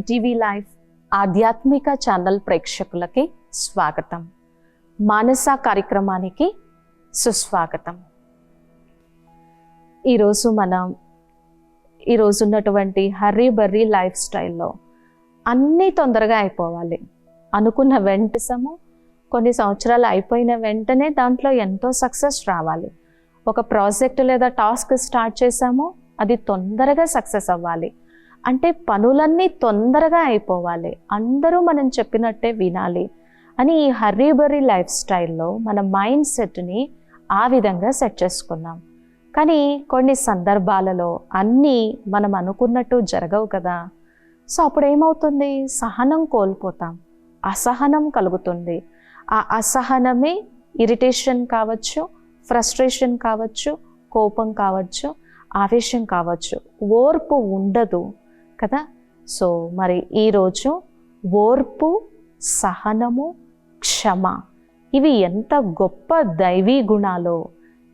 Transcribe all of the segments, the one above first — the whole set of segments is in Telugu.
ఐటీవీ లైఫ్ ఆధ్యాత్మిక ఛానల్ ప్రేక్షకులకి స్వాగతం. మానస కార్యక్రమానికి సుస్వాగతం. ఈరోజు ఉన్నటువంటి హర్రీ బర్రీ లైఫ్ స్టైల్లో అన్నీ తొందరగా అయిపోవాలి అనుకున్న వెంటనే కొన్ని సంవత్సరాలు అయిపోయిన వెంటనే దాంట్లో ఎంతో సక్సెస్ రావాలి. ఒక ప్రాజెక్ట్ లేదా టాస్క్ స్టార్ట్ చేసామో అది తొందరగా సక్సెస్ అవ్వాలి. అంటే పనులన్నీ తొందరగా అయిపోవాలి, అందరూ మనం చెప్పినట్టే వినాలి అని ఈ హర్రీ బర్రీ లైఫ్ స్టైల్లో మన మైండ్ సెట్ని ఆ విధంగా సెట్ చేసుకున్నాం. కానీ కొన్ని సందర్భాలలో అన్నీ మనం అనుకున్నట్టు జరగవు కదా. సో అప్పుడు ఏమవుతుంది? సహనం కోల్పోతాం, అసహనం కలుగుతుంది. ఆ అసహనమే ఇరిటేషన్ కావచ్చు, ఫ్రస్ట్రేషన్ కావచ్చు, కోపం కావచ్చు, ఆవేశం కావచ్చు. ఓర్పు ఉండదు కదా. సో మరి ఈరోజు ఓర్పు, సహనము, క్షమ ఇవి ఎంత గొప్ప దైవీ గుణాలో.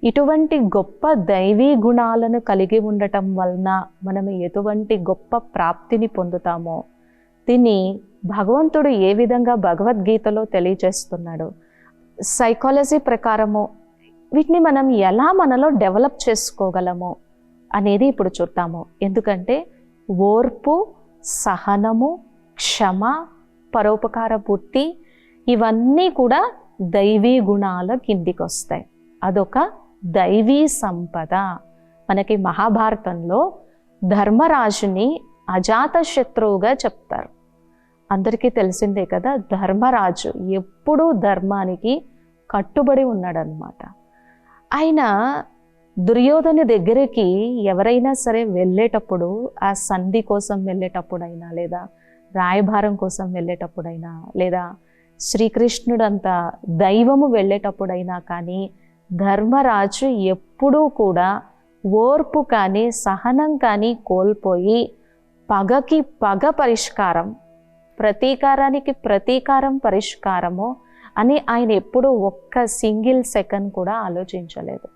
ఇటువంటి గొప్ప దైవీ గుణాలను కలిగి ఉండటం వలన మనం ఎటువంటి గొప్ప ప్రాప్తిని పొందుతామో దీన్ని భగవంతుడు ఏ విధంగా భగవద్గీతలో తెలియజేస్తున్నాడు. సైకాలజీ ప్రకారము వీటిని మనం ఎలా మనలో డెవలప్ చేసుకోగలమో అనేది ఇప్పుడు చూద్దాము. ఎందుకంటే ఓర్పు, సహనము, క్షమ, పరోపకార బుద్ధి ఇవన్నీ కూడా దైవీ గుణాల కిందికి వస్తాయి. అదొక దైవీ సంపద. మనకి మహాభారతంలో ధర్మరాజుని అజాత శత్రువుగా చెప్తారు. అందరికీ తెలిసిందే కదా. ధర్మరాజు ఎప్పుడూ ధర్మానికి కట్టుబడి ఉన్నాడనమాట. ఆయన దుర్యోధను దగ్గరికి ఎవరైనా సరే వెళ్ళేటప్పుడు, ఆ సంధి కోసం వెళ్ళేటప్పుడైనా, లేదా రాయభారం కోసం వెళ్ళేటప్పుడైనా, లేదా శ్రీకృష్ణుడంత దైవము వెళ్ళేటప్పుడైనా కానీ ధర్మరాజు ఎప్పుడూ కూడా ఓర్పు కానీ సహనం కానీ కోల్పోయి పగకి పగ పరిష్కారం, ప్రతీకారానికి ప్రతీకారం పరిష్కారము అని ఆయన ఎప్పుడూ ఒక్క సింగిల్ సెకండ్ కూడా ఆలోచించలేదు.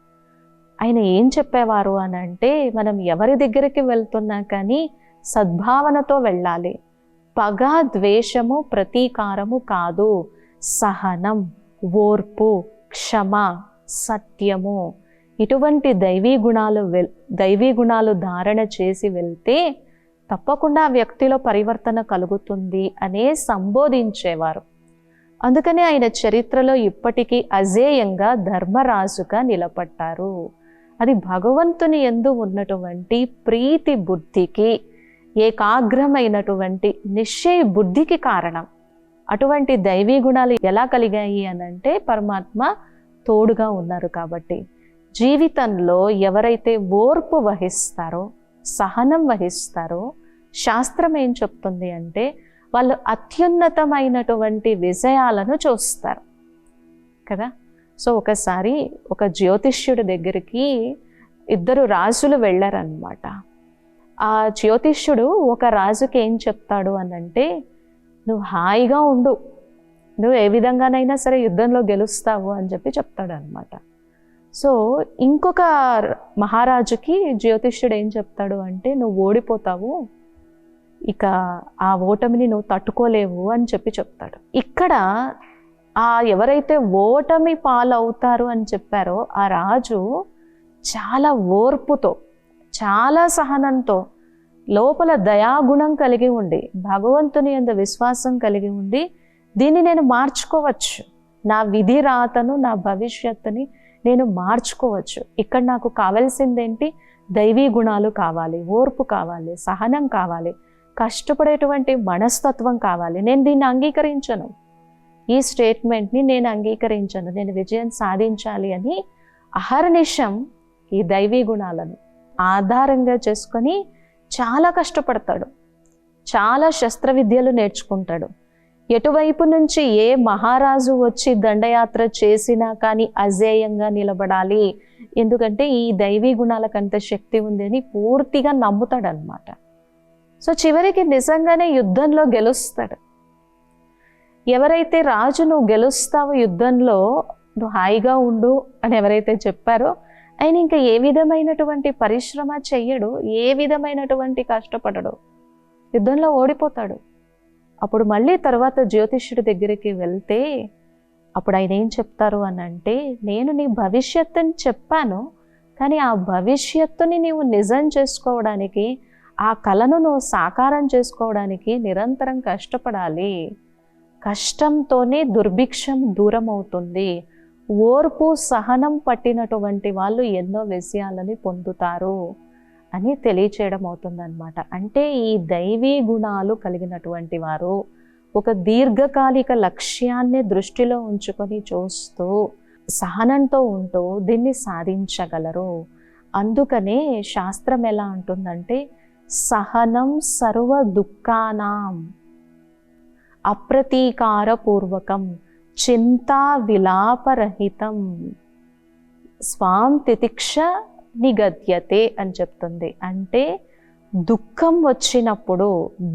ఆయన ఏం చెప్పేవారు అని అంటే, మనం ఎవరి దగ్గరికి వెళ్తున్నా కానీ సద్భావనతో వెళ్ళాలి. పగ, ద్వేషము, ప్రతీకారము కాదు, సహనం, ఓర్పు, క్షమ, సత్యము ఇటువంటి దైవీ గుణాలు ధారణ చేసి వెళ్తే తప్పకుండా ఆ వ్యక్తిలో పరివర్తన కలుగుతుంది అనే సంబోధించేవారు. అందుకనే ఆయన చరిత్రలో ఇప్పటికీ అజేయంగా ధర్మరాజుగా నిలబడ్డారు. అది భగవంతుని యందు ఉన్నటువంటి ప్రీతి బుద్ధికి, ఏకాగ్రమైనటువంటి నిశ్చయ బుద్ధికి కారణం. అటువంటి దైవీ గుణాలు ఎలా కలిగాయి అనంటే పరమాత్మ తోడుగా ఉన్నారు కాబట్టి. జీవితంలో ఎవరైతే ఓర్పు వహిస్తారో, సహనం వహిస్తారో, శాస్త్రం ఏం చెప్తుంది అంటే వాళ్ళు అత్యున్నతమైనటువంటి విజయాలను చూస్తారు కదా. సో ఒకసారి ఒక జ్యోతిష్యుడి దగ్గరికి ఇద్దరు రాజులు వెళ్ళారనమాట. ఆ జ్యోతిష్యుడు ఒక రాజుకి ఏం చెప్తాడు అనంటే, నువ్వు హాయిగా ఉండు, నువ్వు ఏ విధంగానైనా సరే యుద్ధంలో గెలుస్తావు అని చెప్పి చెప్తాడు అనమాట. సో ఇంకొక మహారాజుకి జ్యోతిష్యుడు ఏం చెప్తాడు అంటే, నువ్వు ఓడిపోతావు, ఇక ఆ ఓటమిని నువ్వు తట్టుకోలేవు అని చెప్పి చెప్తాడు. ఇక్కడ ఎవరైతే ఓటమి పాలవుతారు అని చెప్పారో ఆ రాజు చాలా ఓర్పుతో, చాలా సహనంతో, లోపల దయాగుణం కలిగి ఉండి, భగవంతుని యందు విశ్వాసం కలిగి ఉండి, దీన్ని నేను మార్చుకోవచ్చు, నా విధి రాతను, నా భవిష్యత్తుని నేను మార్చుకోవచ్చు. ఇక్కడ నాకు కావాల్సిందేంటి? దైవీ గుణాలు కావాలి, ఓర్పు కావాలి, సహనం కావాలి, కష్టపడేటువంటి మనస్తత్వం కావాలి. నేను దీన్ని అంగీకరించను, ఈ స్టేట్మెంట్ని నేను అంగీకరించను, నేను విజయం సాధించాలి అని అహర్నిశం ఈ దైవీ గుణాలను ఆధారంగా చేసుకొని చాలా కష్టపడతాడు, చాలా శస్త్రవిద్యలు నేర్చుకుంటాడు. ఎటువైపు నుంచి ఏ మహారాజు వచ్చి దండయాత్ర చేసినా కానీ అజేయంగా నిలబడాలి, ఎందుకంటే ఈ దైవీ గుణాలకంత శక్తి ఉంది అని పూర్తిగా నమ్ముతాడనమాట. సో చివరికి నిజంగానే యుద్ధంలో గెలుస్తాడు. ఎవరైతే రాజు నువ్వు గెలుస్తావు యుద్ధంలో, నువ్వు హాయిగా ఉండు అని ఎవరైతే చెప్పారో ఆయన ఇంకా ఏ విధమైనటువంటి పరిశ్రమ చెయ్యడు, ఏ విధమైనటువంటి కష్టపడడు, యుద్ధంలో ఓడిపోతాడు. అప్పుడు మళ్ళీ తర్వాత జ్యోతిష్యుడి దగ్గరికి వెళ్తే అప్పుడు ఆయన ఏం చెప్తారు అని అంటే, నేను నీ భవిష్యత్తుని చెప్పాను, కానీ ఆ భవిష్యత్తుని నీవు నిజం చేసుకోవడానికి, ఆ కలను నువ్వు సాకారం చేసుకోవడానికి నిరంతరం కష్టపడాలి. కష్టంతోనే దుర్భిక్షం దూరం అవుతుంది. ఓర్పు సహనం పట్టినటువంటి వాళ్ళు ఎన్నో విషయాలని పొందుతారు అని తెలియచేయడం అవుతుందన్నమాట. అంటే ఈ దైవీ గుణాలు కలిగినటువంటి వారు ఒక దీర్ఘకాలిక లక్ష్యాన్ని దృష్టిలో ఉంచుకొని చూస్తూ సహనంతో ఉంటూ దీన్ని సాధించగలరు. అందుకనే శాస్త్రం ఎలా అంటుందంటే, సహనం సర్వ దుఃఖానాం అప్రతీకారపూర్వకం చింతా విలాపరహితం స్వాం తితిక్ష నిగద్యతే అని చెప్తుంది. అంటే దుఃఖం వచ్చినప్పుడు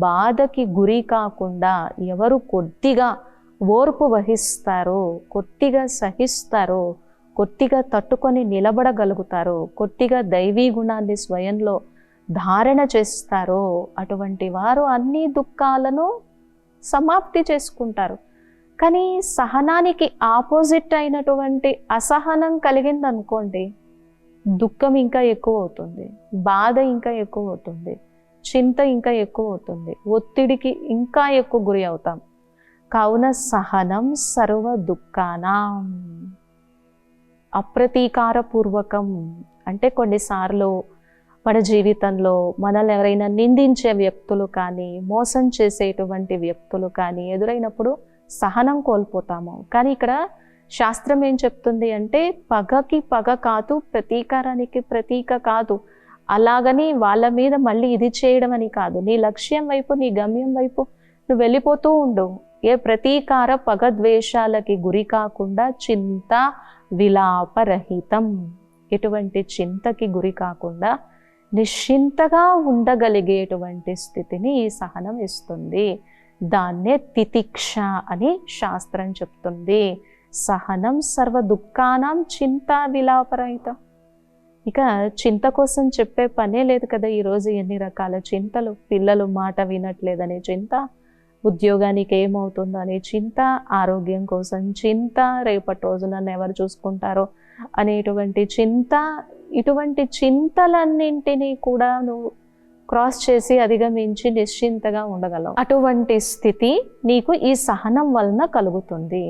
బాధకి గురి కాకుండా ఎవరు కొద్దిగా ఓర్పు వహిస్తారో, కొద్దిగా సహిస్తారో, కొద్దిగా తట్టుకొని నిలబడగలుగుతారో, కొద్దిగా దైవీ గుణాన్ని స్వయంలో ధారణ చేస్తారో అటువంటి వారు అన్ని దుఃఖాలను సమాప్తి చేసుకుంటారు. కానీ సహనానికి ఆపోజిట్ అయినటువంటి అసహనం కలిగిందనుకోండి, దుఃఖం ఇంకా ఎక్కువ అవుతుంది, బాధ ఇంకా ఎక్కువ అవుతుంది, చింత ఇంకా ఎక్కువ అవుతుంది, ఒత్తిడికి ఇంకా ఎక్కువ గురి అవుతాం. కావున సహనం సర్వ దుఃఖానాం అప్రతీకారపూర్వకం అంటే కొన్నిసార్లు మన జీవితంలో మనల్ని ఎవరైనా నిందించే వ్యక్తులు కానీ, మోసం చేసేటువంటి వ్యక్తులు కానీ ఎదురైనప్పుడు సహనం కోల్పోతాము. కానీ ఇక్కడ శాస్త్రం ఏం చెప్తుంది అంటే, పగకి పగ కాదు, ప్రతీకారానికి ప్రతీక కాదు, అలాగని వాళ్ళ మీద మళ్ళీ ఇది చేయడం అని కాదు. నీ లక్ష్యం వైపు, నీ గమ్యం వైపు నువ్వు వెళ్ళిపోతూ ఉండు. ఏ ప్రతీకార పగద్వేషాలకి గురి కాకుండా చింత విలాపరహితం, ఎటువంటి చింతకి గురి కాకుండా నిశ్చింతగా ఉండగలిగేటువంటి స్థితిని ఈ సహనం ఇస్తుంది. దాన్నే తితిక్ష అని శాస్త్రం చెప్తుంది. సహనం సర్వ దుఃఖానాం చింతా విలాపరహితం. ఇక చింత కోసం చెప్పే పనే లేదు కదా ఈరోజు. ఎన్ని రకాల చింతలు, పిల్లలు మాట వినట్లేదనే చింత, ఉద్యోగానికి ఏమవుతుందో అనే చింత, ఆరోగ్యం కోసం చింత, రేపటి రోజు నన్ను ఎవరు చూసుకుంటారో అనేటువంటి చింత. ఇటువంటి చింతలన్నింటినీ కూడా నువ్వు క్రాస్ చేసి అధిగమించి నిశ్చింతగా ఉండగలవు. అటువంటి స్థితి నీకు ఈ సహనం వలన కలుగుతుంది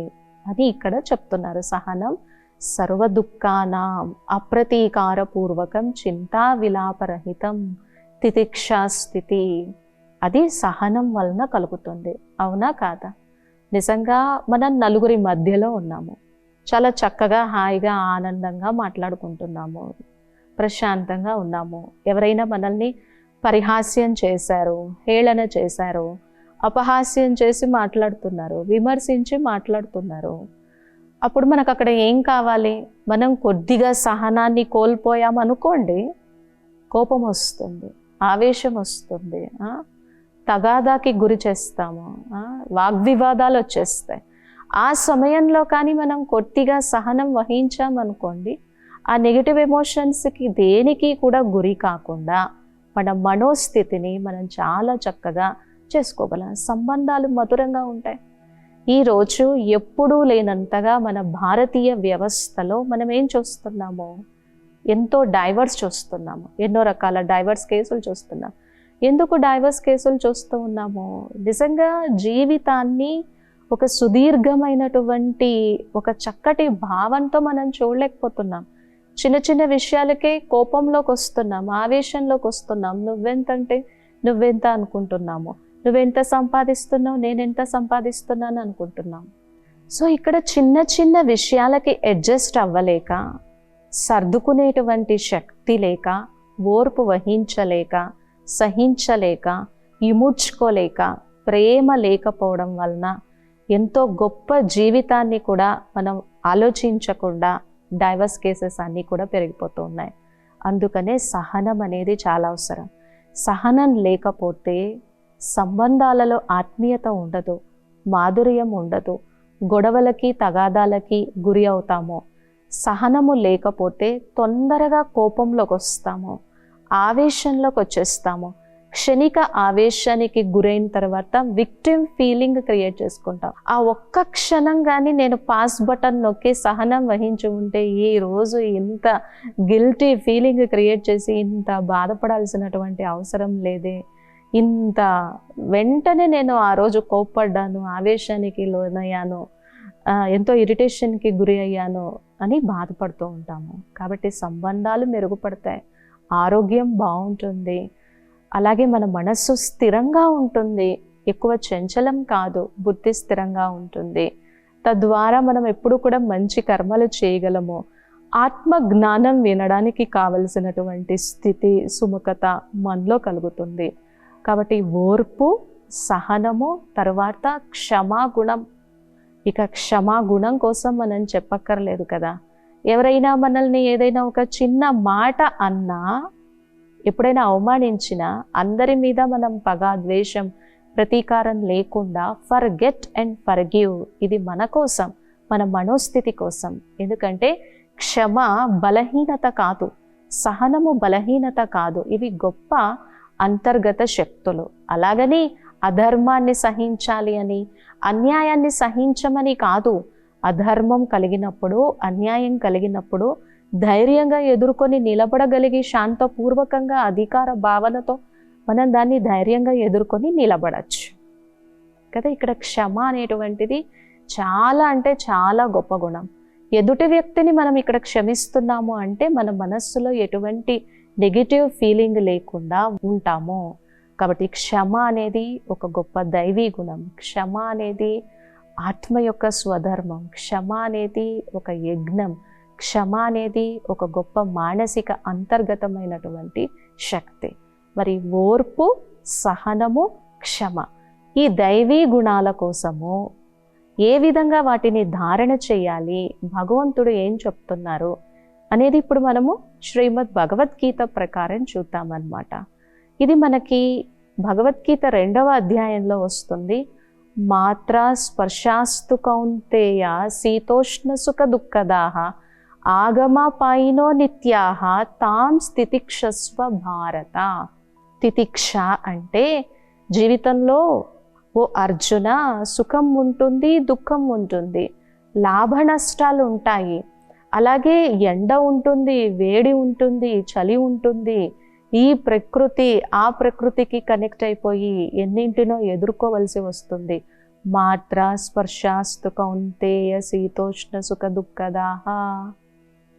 అని ఇక్కడ చెప్తున్నారు. సహనం సర్వ దుఃఖానాం అప్రతీకారపూర్వకం చింతా విలాపరహితం తితిక్షా స్థితి. అది సహనం వలన కలుగుతుంది. అవునా కాదా? నిజంగా మనం నలుగురి మధ్యలో ఉన్నాము, చాలా చక్కగా హాయిగా ఆనందంగా మాట్లాడుకుంటున్నాము, ప్రశాంతంగా ఉన్నాము. ఎవరైనా మనల్ని పరిహాస్యం చేశారు, హేళన చేశారు, అపహాస్యం చేసి మాట్లాడుతున్నారు, విమర్శించి మాట్లాడుతున్నారు. అప్పుడు మనకు అక్కడ ఏం కావాలి? మనం కొద్దిగా సహనాన్ని కోల్పోయామనుకోండి, కోపం వస్తుంది, ఆవేశం వస్తుంది, తగాదాకి గురి చేస్తాము, వాగ్వివాదాలు వచ్చేస్తాయి. ఆ సమయంలో కానీ మనం కొద్దిగా సహనం వహించామనుకోండి, ఆ నెగిటివ్ ఎమోషన్స్కి దేనికి కూడా గురి కాకుండా మన మనోస్థితిని మనం చాలా చక్కగా చేసుకోగలం. సంబంధాలు మధురంగా ఉంటాయి. ఈరోజు ఎప్పుడూ లేనంతగా మన భారతీయ వ్యవస్థలో మనం ఏం చూస్తున్నామో, ఎంతో డైవర్స్ చూస్తున్నాము, ఎన్నో రకాల డైవర్స్ కేసులు చూస్తున్నాం. ఎందుకు డైవర్స్ కేసులు చూస్తూ ఉన్నాము? నిజంగా జీవితాన్ని ఒక సుదీర్ఘమైనటువంటి ఒక చక్కటి భావంతో మనం చూడలేకపోతున్నాం. చిన్న చిన్న విషయాలకే కోపంలోకి వస్తున్నాం, ఆవేశంలోకి వస్తున్నాం. నువ్వెంతంటే నువ్వెంత అనుకుంటున్నాము, నువ్వెంత సంపాదిస్తున్నావు, నేనెంత సంపాదిస్తున్నాను అనుకుంటున్నాం. సో ఇక్కడ చిన్న చిన్న విషయాలకి అడ్జస్ట్ అవ్వలేక, సర్దుకునేటువంటి శక్తి లేక, ఓర్పు వహించలేక, సహించలేక, ఇముడ్చుకోలేక, ప్రేమ లేకపోవడం వలన ఎంతో గొప్ప జీవితాన్ని కూడా మనం ఆలోచించకుండా డైవర్స్ కేసెస్ అన్నీ కూడా పెరిగిపోతూ ఉన్నాయి. అందుకనే సహనం అనేది చాలా అవసరం. సహనం లేకపోతే సంబంధాలలో ఆత్మీయత ఉండదు, మాధుర్యం ఉండదు, గొడవలకి తగాదాలకి గురి అవుతాము. సహనము లేకపోతే తొందరగా కోపంలోకి వస్తాము, ఆవేశంలోకి వచ్చేస్తాము. క్షణిక ఆవేశానికి గురైన తర్వాత విక్టిమ్ ఫీలింగ్ క్రియేట్ చేసుకుంటాం. ఆ ఒక్క క్షణం కానీ నేను పాస్ బటన్ నొక్కి సహనం వహించి ఉంటే ఈ రోజు ఇంత గిల్టీ ఫీలింగ్ క్రియేట్ చేసి ఇంత బాధపడాల్సినటువంటి అవసరం లేదే, ఇంత వెంటనే నేను ఆ రోజు కోప్పడ్డాను, ఆవేశానికి లోనయ్యాను, ఎంతో ఇరిటేషన్కి గురి అయ్యాను అని బాధపడుతూ ఉంటాము. కాబట్టి సంబంధాలు మెరుగుపడతాయి, ఆరోగ్యం బాగుంటుంది, అలాగే మన మనస్సు స్థిరంగా ఉంటుంది, ఎక్కువ చంచలం కాదు, బుద్ధి స్థిరంగా ఉంటుంది. తద్వారా మనం ఎప్పుడు కూడా మంచి కర్మలు చేయగలము. ఆత్మ జ్ఞానం వినడానికి కావలసినటువంటి స్థితి, సుముఖత మనలో కలుగుతుంది. కాబట్టి ఓర్పు, సహనము, తర్వాత క్షమాగుణం. ఇక క్షమాగుణం కోసం మనం చెప్పక్కర్లేదు కదా. ఎవరైనా మనల్ని ఏదైనా ఒక చిన్న మాట అన్నా, ఎప్పుడైనా అవమానించినా అందరి మీద మనం పగ, ద్వేషం, ప్రతీకారం లేకుండా ఫర్గెట్ అండ్ ఫర్గివ్. ఇది మన కోసం, మన మనోస్థితి కోసం. ఎందుకంటే క్షమ బలహీనత కాదు, సహనము బలహీనత కాదు, ఇవి గొప్ప అంతర్గత శక్తులు. అలాగని అధర్మాన్ని సహించాలి అని, అన్యాయాన్ని సహించమని కాదు. అధర్మం కలిగినప్పుడు, అన్యాయం కలిగినప్పుడు ధైర్యంగా ఎదుర్కొని నిలబడగలిగి శాంతపూర్వకంగా అధికార భావనతో మనం దాన్ని ధైర్యంగా ఎదుర్కొని నిలబడచ్చు కదా. ఇక్కడ క్షమ అనేటువంటిది చాలా అంటే చాలా గొప్ప గుణం. ఎదుటి వ్యక్తిని మనం ఇక్కడ క్షమిస్తున్నాము అంటే మన మనస్సులో ఎటువంటి నెగిటివ్ ఫీలింగ్ లేకుండా ఉంటాము. కాబట్టి క్షమ అనేది ఒక గొప్ప దైవీ గుణం. క్షమ అనేది ఆత్మ యొక్క స్వధర్మం. క్షమ అనేది ఒక యజ్ఞం. క్షమ అనేది ఒక గొప్ప మానసిక అంతర్గతమైనటువంటి శక్తి. మరి ఓర్పు, సహనము, క్షమ, ఈ దైవీ గుణాల కోసము ఏ విధంగా వాటిని ధారణ చేయాలి, భగవంతుడు ఏం చెప్తున్నారు అనేది ఇప్పుడు మనము శ్రీమద్ భగవద్గీత ప్రకారం చూద్దామన్నమాట. ఇది మనకి భగవద్గీత 2వ అధ్యాయంలో వస్తుంది. మాత్రా స్పర్శాస్తు కౌంతేయ శీతోష్ణ సుఖ దుఃఖదాః ఆగమపాయినో నిత్యాః తాం స్థితిక్షస్వ భారత. తితిక్ష అంటే జీవితంలో ఓ అర్జున, సుఖం ఉంటుంది, దుఃఖం ఉంటుంది, లాభ నష్టాలు ఉంటాయి, అలాగే ఎండ ఉంటుంది, వేడి ఉంటుంది, చలి ఉంటుంది. ఈ ప్రకృతి ఆ ప్రకృతికి కనెక్ట్ అయిపోయి ఎన్నింటినో ఎదుర్కోవలసి వస్తుంది. మాత్ర స్పర్శాస్తు కౌంతేయ శీతోష్ణ సుఖ దుఃఖదాః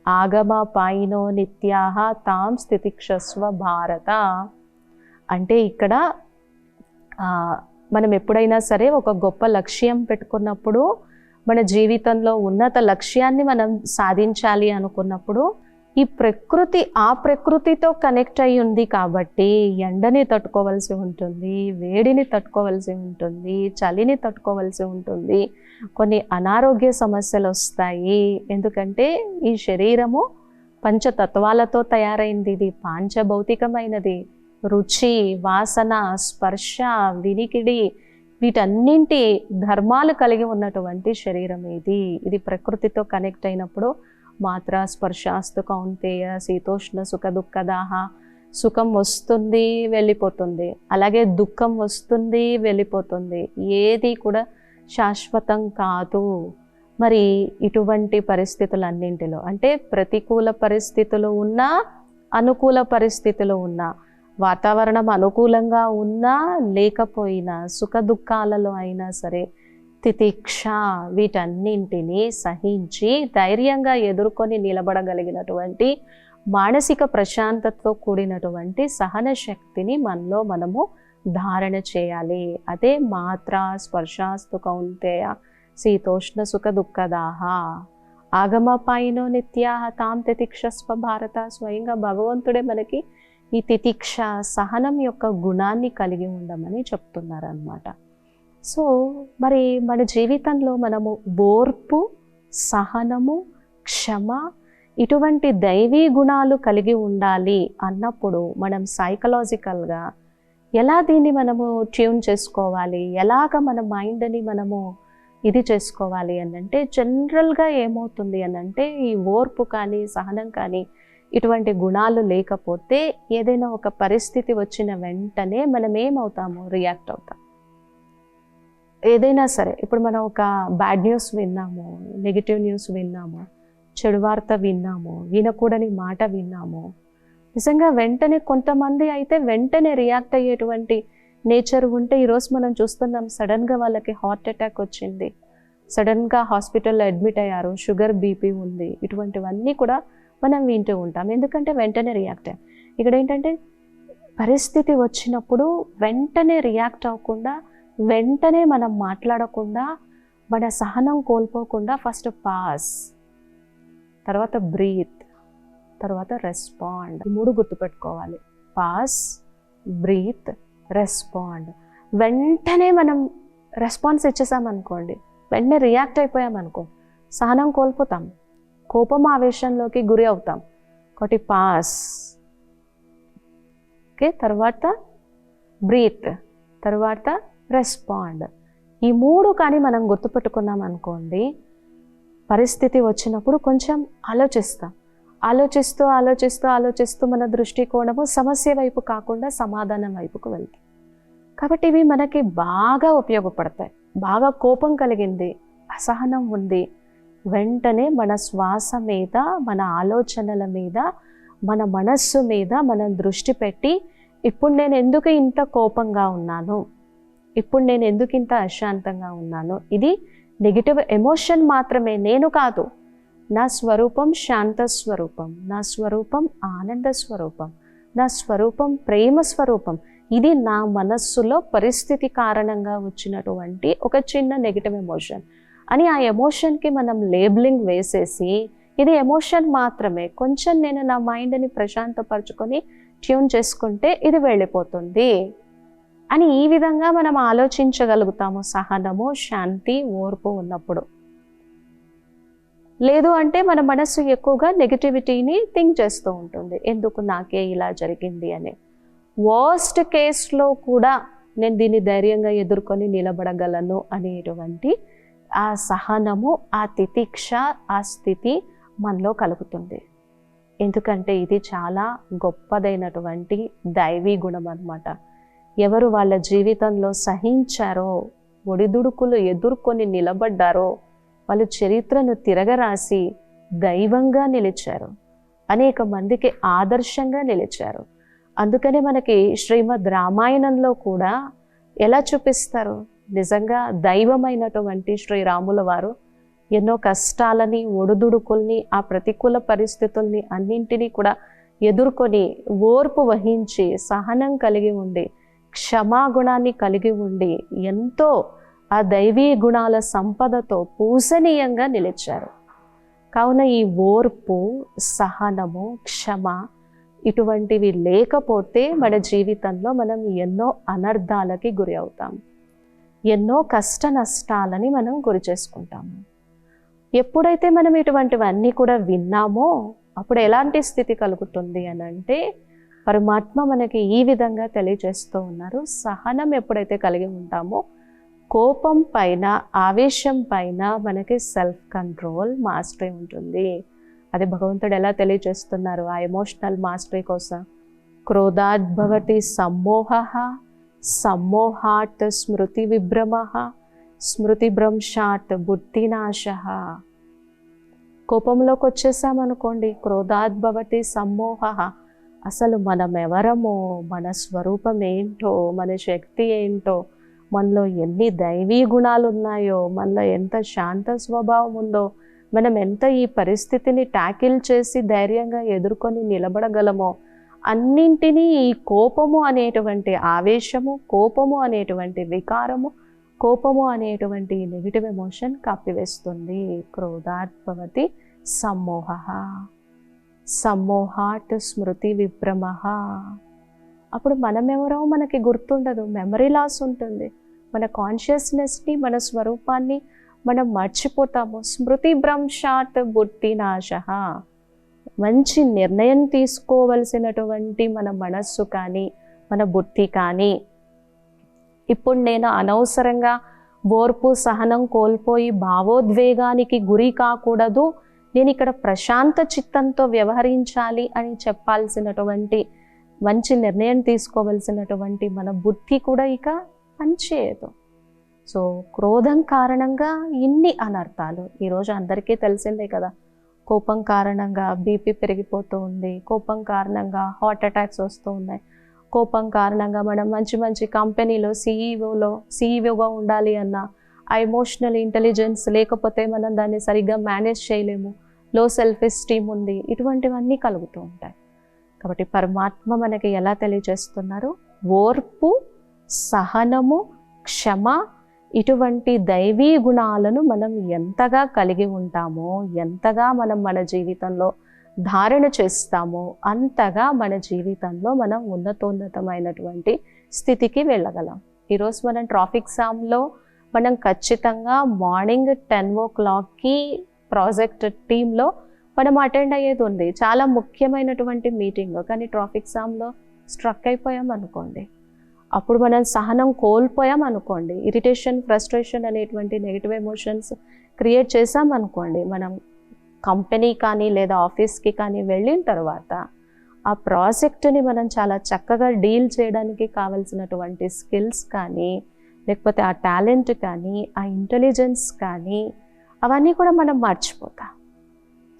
ఆగమపాయినో నిత్యాః తాం స్థితిక్షస్వ భారత. అంటే ఇక్కడ మనం ఎప్పుడైనా సరే ఒక గొప్ప లక్ష్యం పెట్టుకున్నప్పుడు, మన జీవితంలో ఉన్నత లక్ష్యాన్ని మనం సాధించాలి అనుకున్నప్పుడు, ఈ ప్రకృతి ఆ ప్రకృతితో కనెక్ట్ అయి ఉంది కాబట్టి ఎండని తట్టుకోవలసి ఉంటుంది, వేడిని తట్టుకోవలసి ఉంటుంది, చలిని తట్టుకోవలసి ఉంటుంది, కొన్ని అనారోగ్య సమస్యలు వస్తాయి. ఎందుకంటే ఈ శరీరము పంచతత్వాలతో తయారైంది, ఇది పాంచభౌతికమైనది. రుచి, వాసన, స్పర్శ, వినికిడి, వీటన్నింటి ధర్మాలు కలిగి ఉన్నటువంటి శరీరం ఇది ప్రకృతితో కనెక్ట్ అయినప్పుడు మాత్ర స్పర్శాస్తు కౌంతేయ శీతోష్ణ సుఖ దుఃఖదాః. సుఖం వస్తుంది, వెళ్ళిపోతుంది, అలాగే దుఃఖం వస్తుంది, వెళ్ళిపోతుంది. ఏది కూడా శాశ్వతం కాదు. మరి ఇటువంటి పరిస్థితులన్నింటిలో, అంటే ప్రతికూల పరిస్థితులు ఉన్నా, అనుకూల పరిస్థితులు ఉన్నా, వాతావరణం అనుకూలంగా ఉన్నా లేకపోయినా, సుఖ దుఃఖాలలో అయినా సరే తితిక్ష, వీటన్నింటినీ సహించి ధైర్యంగా ఎదుర్కొని నిలబడగలిగినటువంటి మానసిక ప్రశాంతతతో కూడినటువంటి సహన శక్తిని మనలో మనము ధారణ చేయాలి. అదే మాత్ర స్పర్శాస్తు కౌంతేయ శీతోష్ణ సుఖ దుఃఖదాః ఆగమపాయినో నిత్యాః తాం తితిక్షస్వ భారత. స్వయంగా భగవంతుడే మనకి ఈ తితిక్ష, సహనం యొక్క గుణాన్ని కలిగి ఉండమని చెప్తున్నారన్నమాట. సో మరి మన జీవితంలో మనము ఓర్పు, సహనము, క్షమ, ఇటువంటి దైవీ గుణాలు కలిగి ఉండాలి అన్నప్పుడు మనం సైకలాజికల్గా ఎలా దీన్ని మనము ట్యూన్ చేసుకోవాలి, ఎలాగ మన మైండ్ని మనము ఇది చేసుకోవాలి అని అంటే, జనరల్గా ఏమవుతుంది అని అంటే, ఈ ఓర్పు కానీ సహనం కానీ ఇటువంటి గుణాలు లేకపోతే ఏదైనా ఒక పరిస్థితి వచ్చిన వెంటనే మనం ఏమవుతాము, రియాక్ట్ అవుతాం. ఏదైనా సరే, ఇప్పుడు మనం ఒక బ్యాడ్ న్యూస్ విన్నాము, నెగిటివ్ న్యూస్ విన్నాము, చెడు వార్త విన్నాము, వినకూడని మాట విన్నాము, నిజంగా వెంటనే కొంతమంది అయితే వెంటనే రియాక్ట్ అయ్యేటువంటి నేచర్ ఉంటే, ఈరోజు మనం చూస్తున్నాం సడన్గా వాళ్ళకి హార్ట్ అటాక్ వచ్చింది, సడన్గా హాస్పిటల్లో అడ్మిట్ అయ్యారు, షుగర్ బీపీ ఉంది, ఇటువంటివన్నీ కూడా మనం వింటూ ఉంటాం. ఎందుకంటే వెంటనే రియాక్ట్ అయ్యాం. ఇక్కడ ఏంటంటే పరిస్థితి వచ్చినప్పుడు వెంటనే రియాక్ట్ అవ్వకుండా, వెంటనే మనం మాట్లాడకుండా, మన సహనం కోల్పోకుండా ఫస్ట్ పాస్, తర్వాత బ్రీత్, తర్వాత రెస్పాండ్. ఈ 3 గుర్తుపెట్టుకోవాలి. Pause, breathe, respond. వెంటనే మనం రెస్పాన్స్ ఇచ్చేసామనుకోండి, వెంటనే రియాక్ట్ అయిపోయామనుకో, సహనం కోల్పోతాం, కోపం ఆవేశంలోకి గురి అవుతాం. ఒకటి పాస్, ఓకే, తర్వాత బ్రీత్, తర్వాత రెస్పాండ్. ఈ 3 కానీ మనం గుర్తుపెట్టుకున్నాం అనుకోండి, పరిస్థితి వచ్చినప్పుడు కొంచెం ఆలోచిస్తాం. ఆలోచిస్తూ ఆలోచిస్తూ ఆలోచిస్తూ మన దృష్టికోణము సమస్య వైపు కాకుండా సమాధానం వైపుకు వెళ్తాం. కాబట్టి ఇవి మనకి బాగా ఉపయోగపడతాయి. బాగా కోపం కలిగింది, అసహనం ఉంది, వెంటనే మన శ్వాస మీద, మన ఆలోచనల మీద, మన మనస్సు మీద మనం దృష్టి పెట్టి, ఇప్పుడు నేను ఎందుకు ఇంత కోపంగా ఉన్నాను, ఇప్పుడు నేను ఎందుకు ఇంత అశాంతంగా ఉన్నాను, ఇది నెగిటివ్ ఎమోషన్ మాత్రమే, నేను కాదు. నా స్వరూపం శాంత స్వరూపం, నా స్వరూపం ఆనంద స్వరూపం, నా స్వరూపం ప్రేమ స్వరూపం. ఇది నా మనస్సులో పరిస్థితి కారణంగా వచ్చినటువంటి ఒక చిన్న నెగిటివ్ ఎమోషన్ అని ఆ ఎమోషన్కి మనం లేబులింగ్ వేసేసి, ఇది ఎమోషన్ మాత్రమే, కొంచెం నేను నా మైండ్ని ప్రశాంతపరచుకొని ట్యూన్ చేసుకుంటే ఇది వెళ్ళిపోతుంది అని ఈ విధంగా మనం ఆలోచించగలుగుతాము సహనము, శాంతి, ఓర్పు ఉన్నప్పుడు. లేదు అంటే మన మనస్సు ఎక్కువగా నెగిటివిటీని థింక్ చేస్తూ ఉంటుంది, ఎందుకు నాకే ఇలా జరిగింది అని. వర్స్ట్ కేస్లో కూడా నేను దీన్ని ధైర్యంగా ఎదుర్కొని నిలబడగలను అనేటువంటి ఆ సహనము, ఆ తితిక్ష, ఆ స్థితి మనలో కలుగుతుంది. ఎందుకంటే ఇది చాలా గొప్పదైనటువంటి దైవీ గుణం అన్నమాట. ఎవరు వాళ్ళ జీవితంలో సహించారో, ఒడిదుడుకులు ఎదుర్కొని నిలబడ్డారో, వాళ్ళు చరిత్రను తిరగరాసి దైవంగా నిలిచారు, అనేక మందికి ఆదర్శంగా నిలిచారు. అందుకనే మనకి శ్రీమద్ రామాయణంలో కూడా ఎలా చూపిస్తారు, నిజంగా దైవమైనటువంటి శ్రీరాముల వారు ఎన్నో కష్టాలని, ఒడిదుడుకుల్ని, ఆ ప్రతికూల పరిస్థితుల్ని అన్నింటినీ కూడా ఎదుర్కొని ఓర్పు వహించి, సహనం కలిగి ఉండి, క్షమాగుణాన్ని కలిగి ఉండి, ఎంతో ఆ దైవీ గుణాల సంపదతో పూజనీయంగా నిలిచారు. కావున ఈ ఓర్పు, సహనము, క్షమ ఇటువంటివి లేకపోతే మన జీవితంలో మనం ఎన్నో అనర్థాలకి గురి అవుతాం, ఎన్నో కష్ట నష్టాలని మనం గురి చేసుకుంటాము. ఎప్పుడైతే మనం ఇటువంటివన్నీ కూడా విన్నామో అప్పుడు ఎలాంటి స్థితి కలుగుతుంది అని అంటే, పరమాత్మ మనకి ఈ విధంగా తెలియజేస్తూ ఉన్నారు. సహనం ఎప్పుడైతే కలిగి ఉంటామో, కోపం పైన, ఆవేశం పైన మనకి సెల్ఫ్ కంట్రోల్, మాస్టరీ ఉంటుంది. అది భగవంతుడు ఎలా తెలియజేస్తున్నారు ఆ ఎమోషనల్ మాస్టరీ కోసం. క్రోధాత్ భవతి సమ్మోహః, సమ్మోహాత్ స్మృతి విభ్రమః, స్మృతి భ్రంశాత్ బుద్ధినాశః. కోపంలోకి వచ్చేసామనుకోండి, క్రోధాత్ భవతి సమ్మోహః, అసలు మనం ఎవరమో, మన స్వరూపం ఏంటో, మన శక్తి ఏంటో, మనలో ఎన్ని దైవీ గుణాలు ఉన్నాయో, మనలో ఎంత శాంత స్వభావం ఉందో, మనం ఎంత ఈ పరిస్థితిని ట్యాకిల్ చేసి ధైర్యంగా ఎదుర్కొని నిలబడగలమో, అన్నింటినీ ఈ కోపము అనేటువంటి ఆవేశము, కోపము అనేటువంటి వికారము, కోపము అనేటువంటి నెగిటివ్ ఎమోషన్ కప్పివేస్తుంది. క్రోధాత్ భవతి సమ్మోహః, సమ్మోహాత్ స్మృతి విభ్రమః. అప్పుడు మనమెవరో మనకి గుర్తుండదు, మెమరీ లాస్ ఉంటుంది. మన కాన్షియస్నెస్ని, మన స్వరూపాన్ని మనం మర్చిపోతాము. స్మృతి భ్రంశాత్ బుద్ధినాశః. మంచి నిర్ణయం తీసుకోవలసినటువంటి మన మనస్సు కానీ, మన బుద్ధి కానీ, ఇప్పుడు నేను అనవసరంగా ఓర్పు, సహనం కోల్పోయి భావోద్వేగానికి గురి కాకూడదు, నేను ఇక్కడ ప్రశాంత చిత్తంతో వ్యవహరించాలి అని చెప్పాల్సినటువంటి, మంచి నిర్ణయం తీసుకోవలసినటువంటి మన బుద్ధి కూడా ఇక పనిచేయదు. సో క్రోధం కారణంగా ఇన్ని అనర్థాలు. ఈరోజు అందరికీ తెలిసిందే కదా, కోపం కారణంగా బీపీ పెరిగిపోతూ ఉంది, కోపం కారణంగా హార్ట్ అటాక్స్ వస్తూ ఉన్నాయి, కోపం కారణంగా మనం మంచి మంచి కంపెనీలో సీఈఓగా ఉండాలి అన్న ఆ ఎమోషనల్ ఇంటెలిజెన్స్ లేకపోతే మనం దాన్ని సరిగ్గా మేనేజ్ చేయలేము, లో సెల్ఫ్ ఎస్టీమ్ ఉంది, ఇటువంటివన్నీ కలుగుతూ ఉంటాయి. కాబట్టి పరమాత్మ మనకి ఎలా తెలియజేస్తున్నారు? ఓర్పు, సహనము, క్షమ, ఇటువంటి దైవీ గుణాలను మనం ఎంతగా కలిగి ఉంటామో, ఎంతగా మనం మన జీవితంలో ధారణ చేస్తామో, అంతగా మన జీవితంలో మనం ఉన్నతోన్నతమైనటువంటి స్థితికి వెళ్ళగలం. ఈరోజు మనం ట్రాఫిక్ జామ్లో మనం ఖచ్చితంగా మార్నింగ్ 10 o'clockకి ప్రాజెక్ట్ టీంలో మనం అటెండ్ అయ్యేది ఉంది. చాలా ముఖ్యమైనటువంటి మీటింగ్, కానీ ట్రాఫిక్ జామ్లో స్ట్రక్ అయిపోయాం అనుకోండి, అప్పుడు మనం సహనం కోల్పోయాం అనుకోండి, ఇరిటేషన్, ఫ్రస్ట్రేషన్ అనేటువంటి నెగిటివ్ ఎమోషన్స్ క్రియేట్ చేసాం అనుకోండి, మనం కంపెనీ కానీ లేదా ఆఫీస్కి కానీ వెళ్ళిన తర్వాత ఆ ప్రాజెక్టుని మనం చాలా చక్కగా డీల్ చేయడానికి కావలసినటువంటి స్కిల్స్ కానీ, లేకపోతే ఆ టాలెంట్ కానీ, ఆ ఇంటెలిజెన్స్ కానీ, అవన్నీ కూడా మనం మర్చిపోతాం.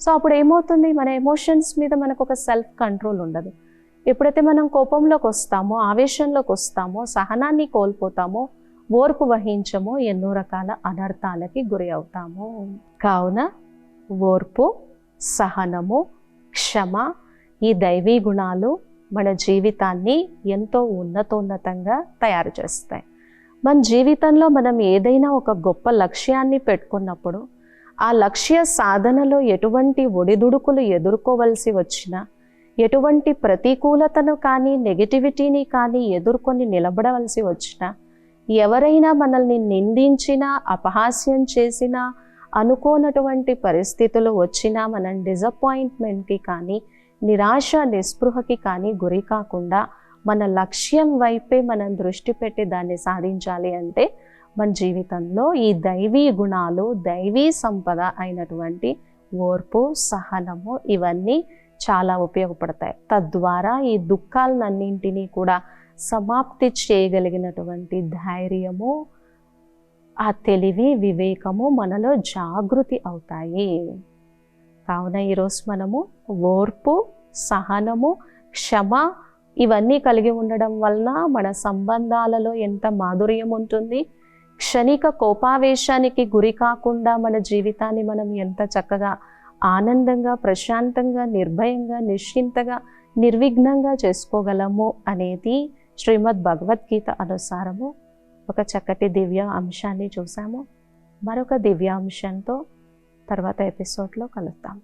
సో అప్పుడు ఏమవుతుంది, మన ఎమోషన్స్ మీద మనకు ఒక సెల్ఫ్ కంట్రోల్ ఉండదు. ఎప్పుడైతే మనం కోపంలోకి వస్తామో, ఆవేశంలోకి వస్తామో, సహనాన్ని కోల్పోతామో, ఓర్పు వహించమో, ఎన్నో రకాల అనర్థాలకి గురి అవుతాము. కావున ఓర్పు, సహనము, క్షమ, ఈ దైవీ గుణాలు మన జీవితాన్ని ఎంతో ఉన్నతంగా తయారు చేస్తాయి. మన జీవితంలో మనం ఏదైనా ఒక గొప్ప లక్ష్యాన్ని పెట్టుకున్నప్పుడు ఆ లక్ష్య సాధనలో ఎటువంటి ఒడిదుడుకులు ఎదుర్కోవలసి వచ్చినా, ఎటువంటి ప్రతికూలతను కానీ నెగిటివిటీని కానీ ఎదుర్కొని నిలబడవలసి వచ్చినా, ఎవరైనా మనల్ని నిందించినా, అపహాస్యం చేసినా, అనుకోనటువంటి పరిస్థితులు వచ్చినా మనం డిసప్పాయింట్మెంట్కి కానీ, నిరాశ నిస్పృహకి కానీ గురి కాకుండా మన లక్ష్యం వైపే మనం దృష్టి పెట్టి దాన్ని సాధించాలి అంటే మన జీవితంలో ఈ దైవీ గుణాలు, దైవీ సంపద అయినటువంటి ఓర్పు, సహనము, ఇవన్నీ చాలా ఉపయోగపడతాయి. తద్వారా ఈ దుఃఖాలన్నింటినీ కూడా సమాప్తి చేయగలిగినటువంటి ధైర్యము, ఆ తెలివి, వివేకము మనలో జాగృతి అవుతాయి. కావున ఈరోజు మనము ఓర్పు, సహనము, క్షమ ఇవన్నీ కలిగి ఉండడం వలన మన సంబంధాలలో ఎంత మాధుర్యం ఉంటుంది, క్షణిక కోపావేశానికి గురి కాకుండా మన జీవితాన్ని మనం ఎంత చక్కగా ఆనందంగా, ప్రశాంతంగా, నిర్భయంగా, నిశ్చింతగా, నిర్విఘ్నంగా చేసుకోగలము అనేది శ్రీమద్ భగవద్గీత అనుసారము ఒక చక్కటి దివ్య అంశాన్ని చూసాము. మరొక దివ్య అంశంతో తర్వాత ఎపిసోడ్లో కలుద్దాం.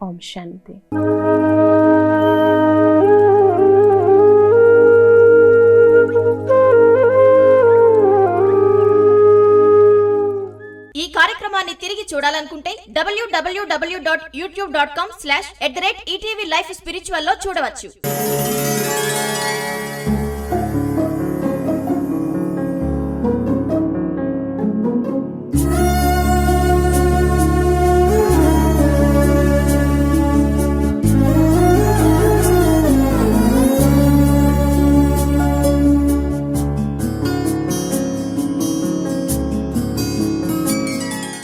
ఓం శాంతి. ఈ కార్యక్రమాన్ని తిరిగి చూడాలనుకుంటే www.youtube.com/@ETV Life Spiritual లో చూడవచ్చు.